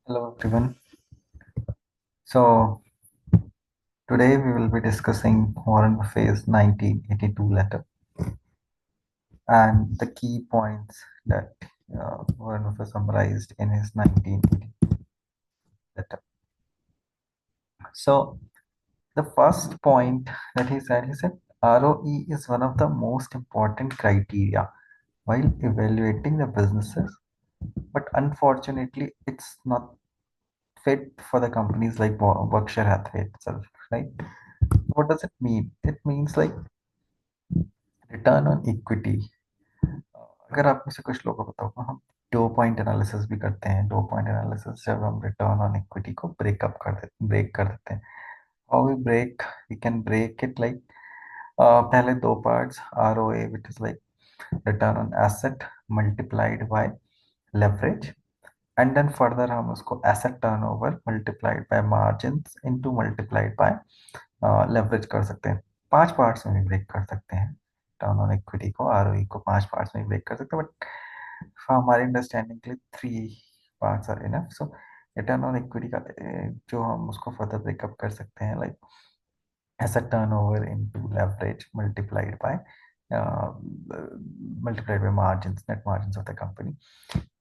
Hello everyone. So today we will be discussing Warren Buffett's 1982 letter and the key points that Warren Buffett summarized in his 1982 letter. So the first point that he said ROE is one of the most important criteria while evaluating the businesses, but unfortunately it's not fit for the companies like Berkshire Hathaway itself, right? What does it mean? It means like return on equity. अगर आप में से कुछ लोगों को बताओ, हम दो पॉइंट एनालिसिस भी करते हैं। दो पॉइंट एनालिसिस जब हम रिटर्न ऑन इक्विटी को ब्रेक कर देते हैं। How we break, we can break it like पहले दो parts R O A which is like return on asset multiplied by leverage, and then further हम उसको asset turnover multiplied by margins into multiplied by leverage कर सकते हैं। पांच parts में भी ब्रेक कर सकते हैं रिटर्न ऑन इक्विटी को, आरओई को पांच पार्ट्स में ब्रेक कर सकते हैं, बट हमारी अंडरस्टैंडिंग के लिए three parts are enough. So return on equity का जो हम उसको फर्दर ब्रेकअप कर सकते हैं like asset turnover into leverage multiplied by margins, net margins of the company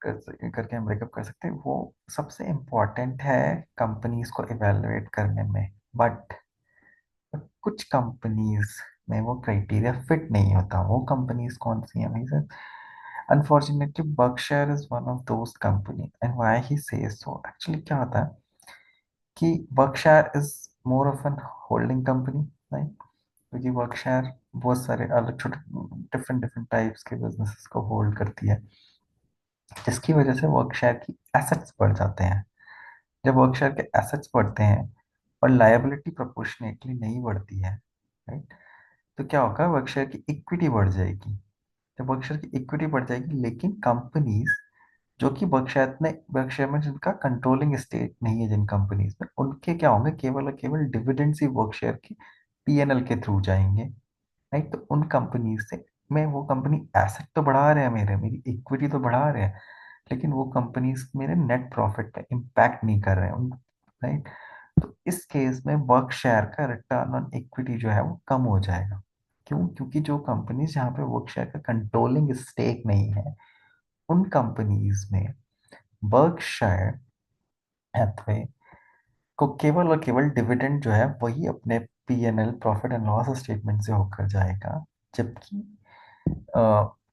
करके हम ब्रेकअप कर सकते हैं। वो सबसे इम्पोर्टेंट है कंपनीज को इवेलुएट करने में, बट कुछ कंपनीज में वो क्राइटेरिया फिट नहीं होता। वो कंपनीज कौन सी हैं भाई sir? Unfortunately Berkshire is one of those company, and why he says so, actually क्या होता है कि Berkshire is more of an holding company, right? क्योंकि वर्कशायर बहुत सारे अलग छोटे डिफरेंट डिफरेंट टाइप्स के बिजनेसेस को होल्ड करती है, जिसकी वजह से वर्कशायर की एसेट्स बढ़ जाते हैं। जब वर्कशायर के एसेट्स बढ़ते हैं और लायबिलिटी प्रोपोर्शनेटली नहीं बढ़ती है, राइट, तो क्या होगा, वर्कशायर की इक्विटी बढ़ जाएगी। जब वर्कशायर की इक्विटी बढ़ जाएगी, लेकिन कंपनीज जो कि वर्कशायर में जिनका कंट्रोलिंग स्टेक नहीं है, जिन कंपनीज में, उनके क्या होंगे, केवल और केवल डिविडेंड्स ही वर्कशायर की पीएनएल के थ्रू जाएंगे, राइट? तो उन कंपनीज से मैं, वो कंपनी एसेट तो बढ़ा रहे हैं, मेरी इक्विटी तो बढ़ा रहे हैं, लेकिन वो कंपनीज मेरे नेट प्रॉफिट पे इम्पैक्ट नहीं कर रहे हैं, राइट? तो इस केस में वर्कशायर का रिटर्न ऑन इक्विटी जो है वो कम हो जाएगा। क्यों? क्योंकि जो कंपनीज जहाँ पे वर्कशायर का कंट्रोलिंग स्टेक नहीं है, उन कंपनीज में बर्कशायर हैथवे को केवल और केवल डिविडेंड जो है वही अपने PNL, profit and loss statement से होकर जाएगा, जबकि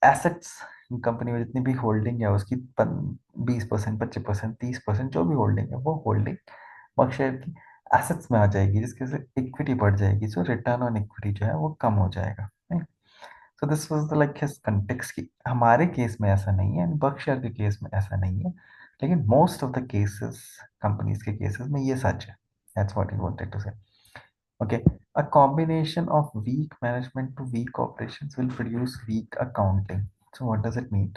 एसेट्स कंपनी में जितनी भी होल्डिंग है उसकी 20%, 25%, 30% जो भी होल्डिंग है, वो होल्डिंग बर्कशायर की एसेट्स में आ जाएगी, जिसके से इक्विटी बढ़ जाएगी, सो रिटर्न ऑन इक्विटी जो है वो कम हो जाएगा। So this was the like his context की हमारे केस में ऐसा नहीं है, बर्कशायर के केस में ऐसा नहीं है, लेकिन most of the cases, companies के केसेस में ये सच है। That's what he wanted to say. Okay, a combination of weak management to weak operations will produce weak accounting. So what does it mean?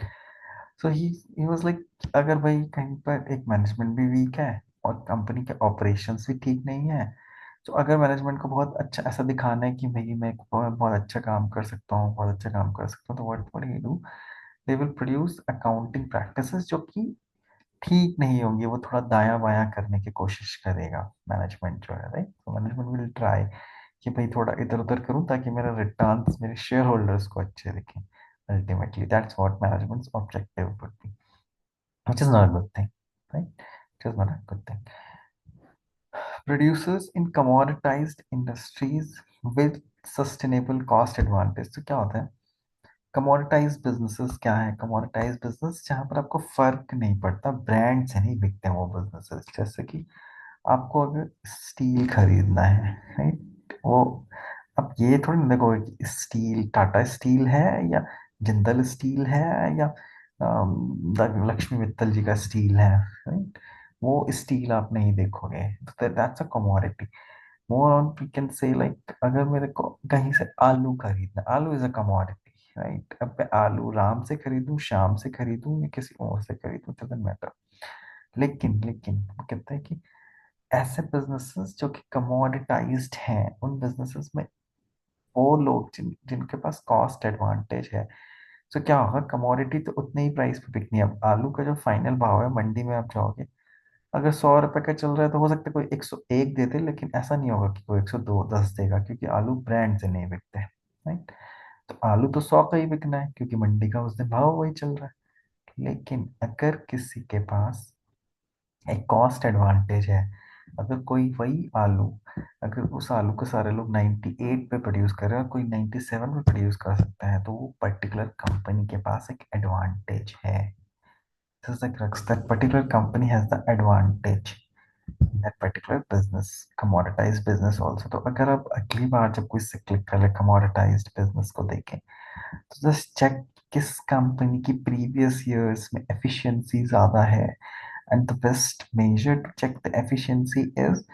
So he was like, अगर भाई कहीं पर एक मैनेजमेंट भी वीक है और कंपनी के operations भी ठीक नहीं है, तो अगर मैनेजमेंट को बहुत अच्छा ऐसा दिखाना है कि भाई मैं बहुत बहुत अच्छा काम कर सकता हूँ, बहुत अच्छा काम कर सकता हूँ, तो what what he do, they will produce accounting practices जो कि ठीक नहीं होंगी। वो थोड़ा दायां बायां करने की कोशिश करेगा मैनेजमेंट जो है, राइट? तो मैनेजमेंट विल ट्राई कि भाई थोड़ा इधर उधर करूं ताकि मेरा रिटर्न्स मेरे शेयर होल्डर्स को अच्छे दिखें। Ultimately that's what managements objective would be, which is not a good thing, right? It is not a good thing. Producers in commoditized industries with sustainable cost advantage। तो क्या होता है commoditise businesses? क्या है commoditise business? जहां पर आपको फर्क नहीं पड़ता, ब्रांड से नहीं बिकते हैं वो बिजनेसेस। जैसे कि आपको अगर स्टील खरीदना है, राइट, वो अब ये थोड़ी ना देखोगे कि स्टील टाटा स्टील है या जिंदल स्टील है या लक्ष्मी मित्तल जी का स्टील है, राइट? वो स्टील आप नहीं देखोगे, तो that's a commodity. More on we can say like, अगर मेरे को कहीं से आलू खरीदना, आलू इज अ कमोडिटी, राइट? अब मैं आलू राम से खरीदूं, श्याम से खरीदूं या किसी और से खरीदूं, डजंट मैटर। लेकिन लेकिन वो कहता है कि ऐसे बिजनेसेस जो कि कमोडिटाइज्ड हैं, उन बिजनेसेस में वो लोग जिनके पास कॉस्ट एडवांटेज है, तो क्या होगा, कमोडिटी तो उतने ही प्राइस पे बिकनी है। अब आलू का जो फाइनल भाव है, मंडी में आप जाओगे, अगर 100 रुपए का चल रहा है तो हो सकता है कोई 101 दे दे, लेकिन ऐसा नहीं होगा कि कोई 102 10 देगा, क्योंकि आलू ब्रांड से नहीं बिकते, राइट। तो आलू तो 100 का ही बिकना है, क्योंकि मंडी का उस दिन भाव वही चल रहा है। लेकिन अगर किसी के पास एक कॉस्ट एडवांटेज है, अगर कोई वही आलू, अगर उस आलू को सारे लोग 98 पे प्रोड्यूस कर रहे हैं और कोई 97 पे प्रोड्यूस कर सकता है, तो वो पर्टिकुलर कंपनी के पास एक एडवांटेज है। This is the crux. That particular company has the advantage in that particular business, commoditized business also. तो अगर आप अगली बार जब कोई cyclical है commoditized business को देखें, तो जस्ट चेक किस कंपनी की प्रीवियस ईयर्स में एफिशिएंसी ज्यादा है। And the best measure to check the efficiency is,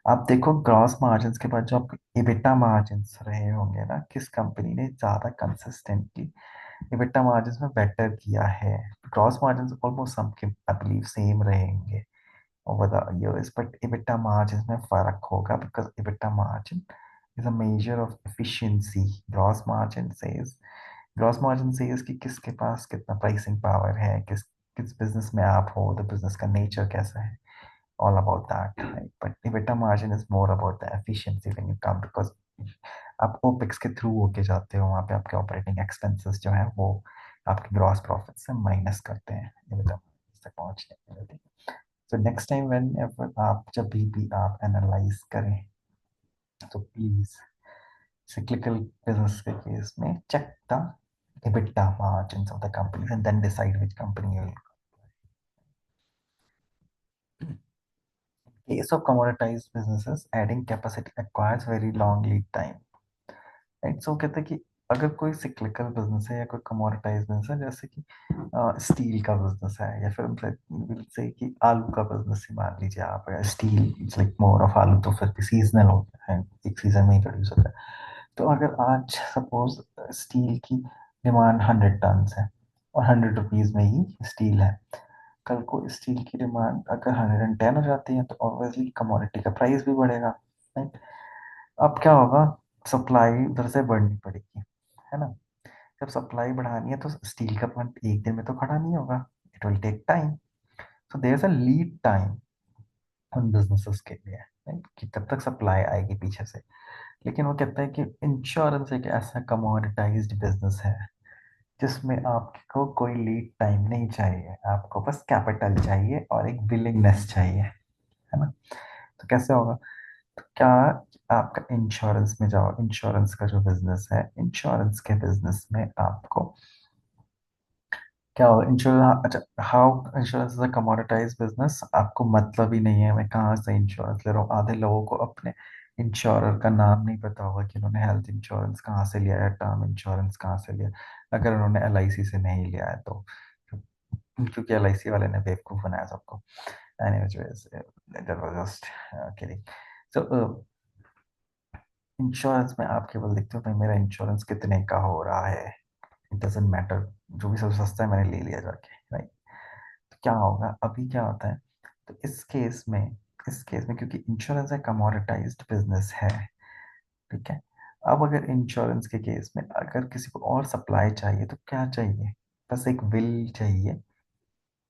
आप देखो ग्रॉस मार्जिन्स के बाद जो आप इबिटा मार्जिन्स रहे होंगे ना, किस कंपनी ने ज्यादा कंसिस्टेंटली इबिटा मार्जिन्स में बेटर किया है। ग्रॉस मार्जिन्स ऑलमोस्ट सबके आई बिलीव सेम रहेंगे over the years, but EBITDA margins में फर्क होगा, because EBITDA margin is a measure of efficiency. Gross margin says, gross margin से इसकी किसके पास कितना प्राइसिंग पावर है, किस किस बिजनेस में आप हो, द बिजनेस का नेचर कैसा है, all about that, right. But EBITDA margin is more about the efficiency when you come, because आप ओपेक्स के थ्रू होके जाते हो, वहाँ पे आपके ऑपरेटिंग एक्सपेंसेस जो है वो आपके ग्रॉस प्रॉफिट से माइनस करते हैं EBITDA तक पहुंचने के लिए। तो नेक्स्ट टाइम व्हेन एवर आप जब भी आप एनालाइज करें, तो प्लीज cyclical business के केस में check the EBITDA margins of the companies and then decide which company you will. In case of commoditized businesses, adding capacity acquires very long lead time. Right. So कहते हैं कि अगर कोई cyclical business है या कोई commoditise business है, जैसे कि स्टील का बिजनेस है, या फिर से कि आलू का बिजनेस ही मान लीजिए आप, steel it's like more of आलू, तो फिर भी सीजनल होता है, एक सीजन में ही प्रोड्यूस होता है। तो अगर आज सपोज स्टील की डिमांड 100 टन है और 100 रुपीज में ही स्टील है, कल को स्टील की डिमांड अगर 110 हो जाती है, तो ऑब्वियसली कमोडिटी का प्राइस भी बढ़ेगा, राइट। अब क्या होगा, सप्लाई उधर से बढ़नी पड़ेगी, है ना। जब सप्लाई बढ़ानी है तो स्टील का प्लांट एक दिन में तो खड़ा नहीं होगा, it will take time. So there is a lead time उन बिजनेसेस के लिए, right? कि तब तक सप्लाई आएगी पीछे से। लेकिन वो कहता है कि इंश्योरेंस एक ऐसा कमोडिटाइज्ड बिजनेस है जिसमें आपको कोई लीड टाइम नहीं चाहिए, आपको बस कैपिटल चाहिए और एक विलिंगनेस चाहिए, है ना। तो कैसे होगा, तो क्या आपका इंश्योरेंस में जाओ, इंश्योरेंस का जो बिजनेस है, इंश्योरेंस के बिजनेस में आपको क्या होगा, इंश्योरेंस, अच्छा how insurance is a commoditise business, आपको मतलब ही नहीं है मैं कहाँ से इंश्योरेंस ले रहा हूँ। आधे लोगों को अपने इंश्योरर का नाम नहीं पता होगा कि उन्होंने हेल्थ इंश्योरेंस कहाँ से लिया है, टर्म इंश्योरेंस कहाँ से लिया, अगर उन्होंने LIC से नहीं लिया है तो, क्योंकि LIC वाले ने बेवकूफ बनाया सबको। Anyways, that was just kidding. So, insurance में आप केवल देखते हो भाई मेरा इंश्योरेंस कितने का हो रहा है, इट डजेंट मैटर, जो भी सबसे सस्ता है मैंने ले लिया जाके, राइट। तो क्या होगा, अभी क्या होता है, तो इस केस में क्योंकि इंश्योरेंस एक कमोडिटाइज्ड बिजनेस है, ठीक है। अब अगर इंश्योरेंस के केस में अगर किसी को और सप्लाई चाहिए तो क्या चाहिए, बस एक विल चाहिए,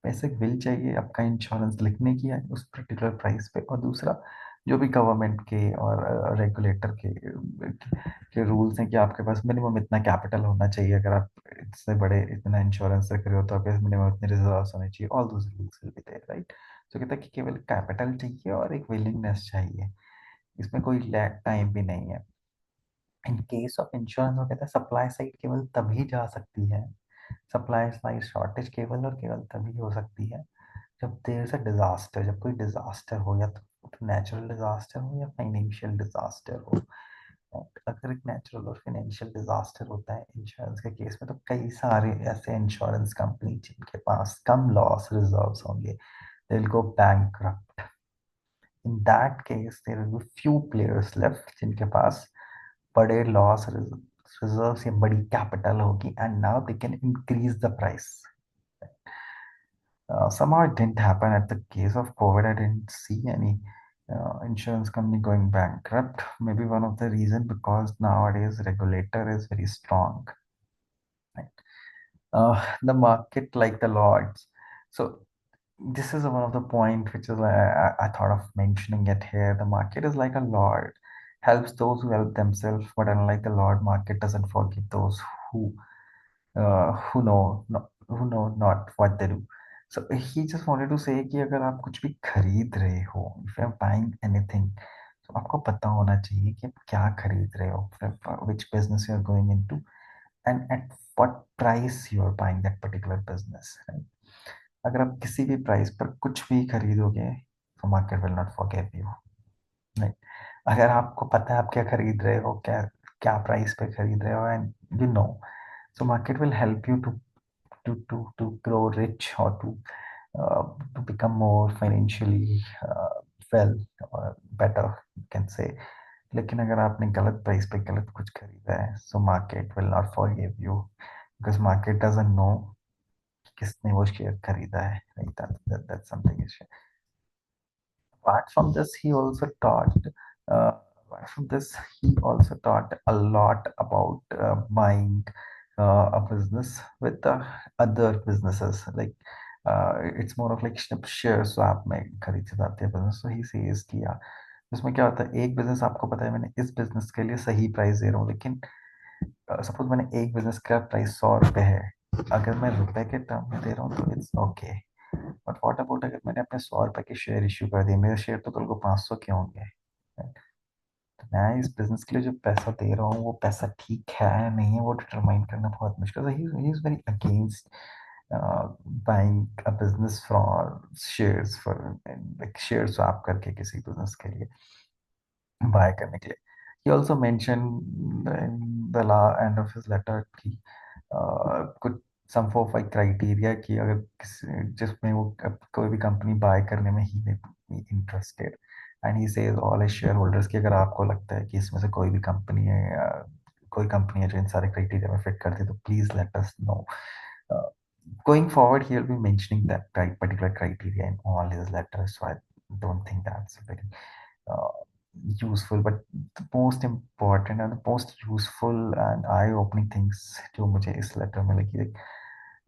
बेसिक बिल चाहिए आपका इंश्योरेंस लिखने की है उस पर्टिकुलर प्राइस पे। और दूसरा, जो भी गवर्नमेंट के और रेगुलेटर के रूल्स हैं कि आपके पास मिनिमम इतना कैपिटल होना चाहिए, अगर आप इससे बड़े इतना इंश्योरेंस रख रहे हो तो आपके पास मिनिमम इतने रिजर्व्स होने चाहिए, all those rules will be there, right. तो कहता है कि केवल कैपिटल चाहिए और एक विलिंगनेस चाहिए, इसमें कोई लैग टाइम भी नहीं है। इन केस ऑफ इंश्योरेंस वो कहता है सप्लाई साइड केवल तभी जा सकती है, सप्लाई साइड शॉर्टेज केवल और केवल तभी हो सकती है जब देयर इज अ डिजास्टर, जब कोई डिजास्टर हो, या तो नेचुरल डिजास्टर हो या फाइनेंशियल डिजास्टर हो। और अगर एक नेचुरल और फाइनेंशियल डिजास्टर होता है इंश्योरेंस के केस में, तो कई सारे ऐसे इंश्योरेंस कंपनी जिनके पास कम लॉस रिजर्व्स होंगे, they will go bankrupt. In that case there will be few players left जिनके पास बड़े लॉस रिजर्व्स या बड़ी कैपिटल होगी, and now they can increase the price. Somehow it didn't happen at the case of COVID. I didn't see any insurance company going bankrupt. Maybe one of the reason because nowadays regulator is very strong. Right? The market like the lords. So this is one of the point which is I thought of mentioning it here. The market is like a lord, helps those who help themselves, but unlike the lord, market doesn't forgive those who who know not what they do. So he just wanted to say कि अगर आप कुछ भी खरीद रहे हो, if you are buying anything, तो आपको पता होना चाहिए कि आप क्या खरीद रहे हो, which business you are going into, and at what price you are buying that particular business. Right? अगर आप किसी भी प्राइस पर कुछ भी खरीदोगे, तो market will not forgive you. नहीं, अगर आपको पता है आप क्या खरीद रहे हो, क्या क्या प्राइस पे खरीद रहे हो, and you know, so market will help you to grow rich or to become more financially well or better, you can say. लेकिन अगर आपने गलत प्राइस पे गलत कुछ खरीदा है, so market will not forgive you because market doesn't know कि किसने वो शेयर खरीदा है, right? That's something is apart from this, he also taught. Uh, apart from this, he also taught a lot about buying a business with the other businesses. Like it's more of like share swap में खरीद से जाते हैं business. So he says कि यार इसमें क्या होता है, एक बिजनेस आपको पता है मैंने इस बिजनेस के लिए सही प्राइस दे रहा हूँ, लेकिन सपोज मैंने एक बिजनेस का प्राइस 100 रुपए है, अगर मैं रुपए के टर्म में दे रहा हूँ तो it's okay, but what about अगर मैंने अपने 100 रुपए के शेयर इश्यू कर दिए, मेरे शेयर तो कल को 500 के होंगे, right? तो मैं इस बिजनेस के लिए जो पैसा दे रहा हूँ वो पैसा ठीक है नहीं है, वो डिटरमाइन करना बहुत मुश्किल है। He is very against buying a business for shares, for like share swap करके किसी बिजनेस के लिए बाय करने के लिए। He also mentioned in the end of his letter कि कुछ सम फोर फाइव क्राइटेरिया कि अगर जिसमें वो कोई भी कंपनी बाय करने में ही में interested, and he says all as share holders कि अगर आपको लगता है कि इसमें से कोई भी कंपनी है कोई कंपनी है जो इन सारे क्राइटेरिया में फिट करती है, तो please let us know. Going forward, he will be mentioning that particular criteria in all his letters, so I don't think that's very uh, useful. But the most important and the most useful and eye-opening things जो मुझे इस letter में लगी,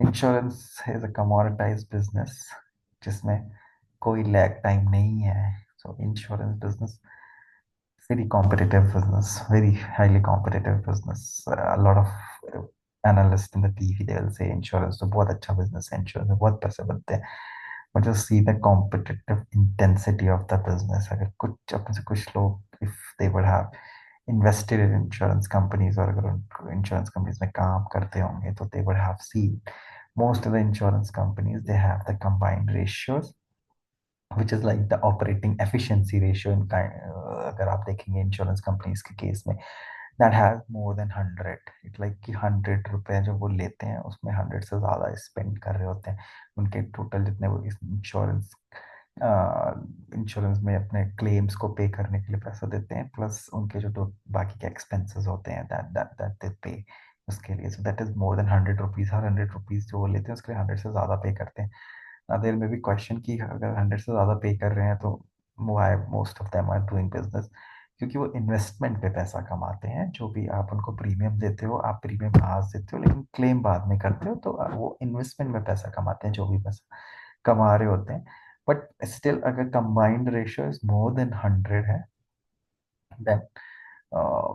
insurance is a commoditized business जिसमें कोई lag time नहीं है। So insurance business, very competitive business, very highly competitive business. A lot of uh, analysts in the TV, they will say insurance तो बहुत अच्छा business है, insurance में बहुत पैसे बनते हैं, but just see the competitive intensity of the business. अगर कुछ अपने से कुछ लोग, if they would have invested in insurance companies और अगर उनको insurance companies में काम करते होंगे, तो they would have seen most of the insurance companies, they have the combined ratios which is like the operating efficiency ratio in kind, अगर आप देखेंगे इंश्योरेंस कंपनीज के केस में, that has more than 100, it like कि 100 रुपए जो वो लेते हैं उसमें 100 से ज़्यादा स्पेंड कर रहे होते हैं, उनके टोटल जितने वो इंश्योरेंस इंश्योरेंस में अपने क्लेम्स को पे करने के लिए पैसा देते हैं, प्लस उनके जो बाकी के एक्सपेंसेस होते हैं दैट दैट दैट दे पे उसके लिए, so that is more than 100 rupees, her 100 rupees जो वो लेते हैं उसके लिए 100 से ज़्यादा पे करते हैं। देयर में भी क्वेश्चन की अगर 100 से ज़्यादा पे कर रहे हैं तो why most of them are doing business, क्योंकि वो इन्वेस्टमेंट पे पैसा कमाते हैं, जो भी आप उनको प्रीमियम देते हो, आप प्रीमियम आज देते हो लेकिन क्लेम बाद में करते हो, तो वो इन्वेस्टमेंट में पैसा कमाते हैं जो भी पैसा कमा रहे होते हैं। बट स्टिल अगर combined ratio is more than 100 है, then uh,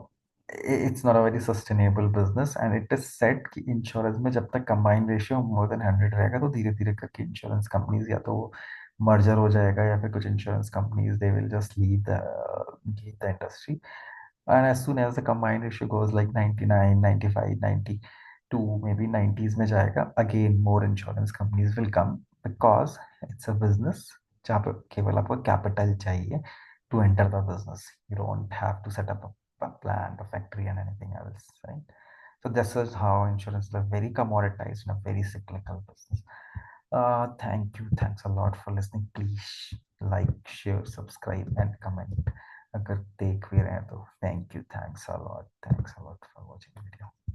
it's not a very sustainable business, and it is said कि इंश्योरेंस में जब तक कंबाइंड रेशियो मोर देन 100 रहेगा, तो धीरे धीरे करके इंश्योरेंस कंपनीज या तो मर्जर हो जाएगा, या फिर कुछ insurance companies they will just leave the industry, and as soon as the combined ratio goes like 99, 95, 92, maybe 90s में जाएगा, again more insurance companies will come because it's a business जहाँ पे केवल आपको कैपिटल चाहिए to enter the business. You don't have to set up a plant, a factory, and anything else, right? So this is how insurance is a very commoditized and a very cyclical business. Thank you. Thanks a lot for listening. Please like, share, subscribe, and comment. अगर देख भी रहे हैं तो thank you. Thanks a lot. Thanks a lot for watching the video.